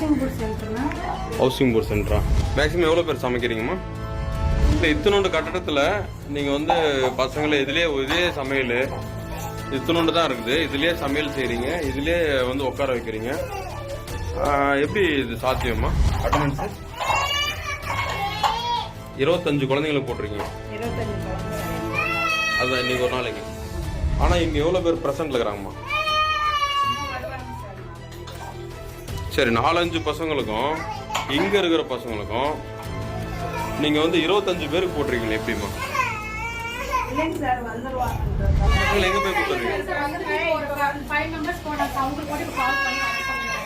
Housing board சென்டர்னா? Housing board சென்டரா? Maximum எவ்வளோ பேர் சமைக்கிறீங்கம்மா? இல்லை, இத்தனோண்டு கட்டடத்தில் நீங்கள் வந்து பசங்களை இதே சமையல் இத்தனோண்டு தான் இருக்குது, இதுலேயே சமையல் செய்கிறீங்க, இதுலேயே வந்து உட்கார வைக்கிறீங்க. எப்படி இது சாத்தியமா? அட்டண்டன்ஸு 25 குழந்தைங்களுக்கு போட்டிருக்கீங்க. 25 குழந்தைங்க. அதுதான் இன்னைக்கு ஒரு நாளைக்கு. ஆனால் இங்கே எவ்வளோ பேர் ப்ரெசென்ட்ல இருக்கிறாங்கம்மா? சரி, 4-5 பசங்களுக்கும் இங்கே இருக்கிற பசங்களுக்கும் நீங்கள் வந்து 25 பேருக்கு போட்டிருக்கீங்களா? எப்படிமா? இல்லைங்க சார், வந்துருவாங்க. எங்கே போய் கொடுத்துருவீங்க?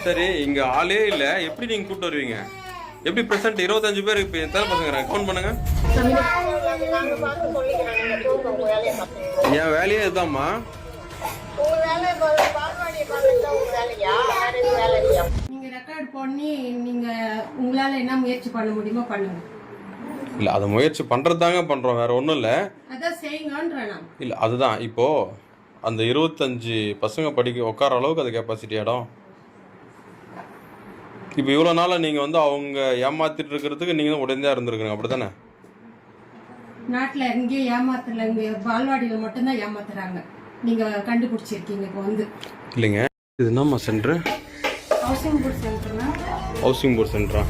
சரி, இங்கே ஆளே இல்லை, எப்படி நீங்கள் கூப்பிட்டு வருவீங்க? எப்படி ப்ரெசென்ட் 25 பேர் இப்போ எத்தனை பசங்க கவுண்ட் பண்ணுங்க. என் வேலையே இதுதான்மா. நீங்க ரெக்கார்ட் பண்ணி நீங்க உங்களால என்ன முயற்சி பண்ண முடியுமோ பண்ணுங்க. இல்லை, அதை முயற்சி பண்ணுறது தாங்க பண்ணுறோம், வேற ஒன்றும் இல்லை. அதான் செய்யுங்கன்றேன். இல்லை, அதுதான் இப்போ அந்த 25 பசங்க படிக்க உட்கார அளவுக்கு அது கெப்பாசிட்டி இடம். இப்போ இவ்வளோ நாளாக நீங்கள் வந்து அவங்க ஏமாத்திட்டு இருக்கிறதுக்கு நீங்கள் தான் உடனே இருந்திருக்குங்க, அப்படி தானே? நாட்டில் எங்கேயும் ஏமாத்தல, இங்கே பால்வாடியில் மட்டும்தான் ஏமாத்துறாங்க. நீங்கள் கண்டுபிடிச்சிருக்கீங்க இப்போ வந்து. இல்லைங்க, இது என்னம்மா சென்டரு? ஹவுசிங் போர்ட் சென்டர்னா? Housing board சென்டரா?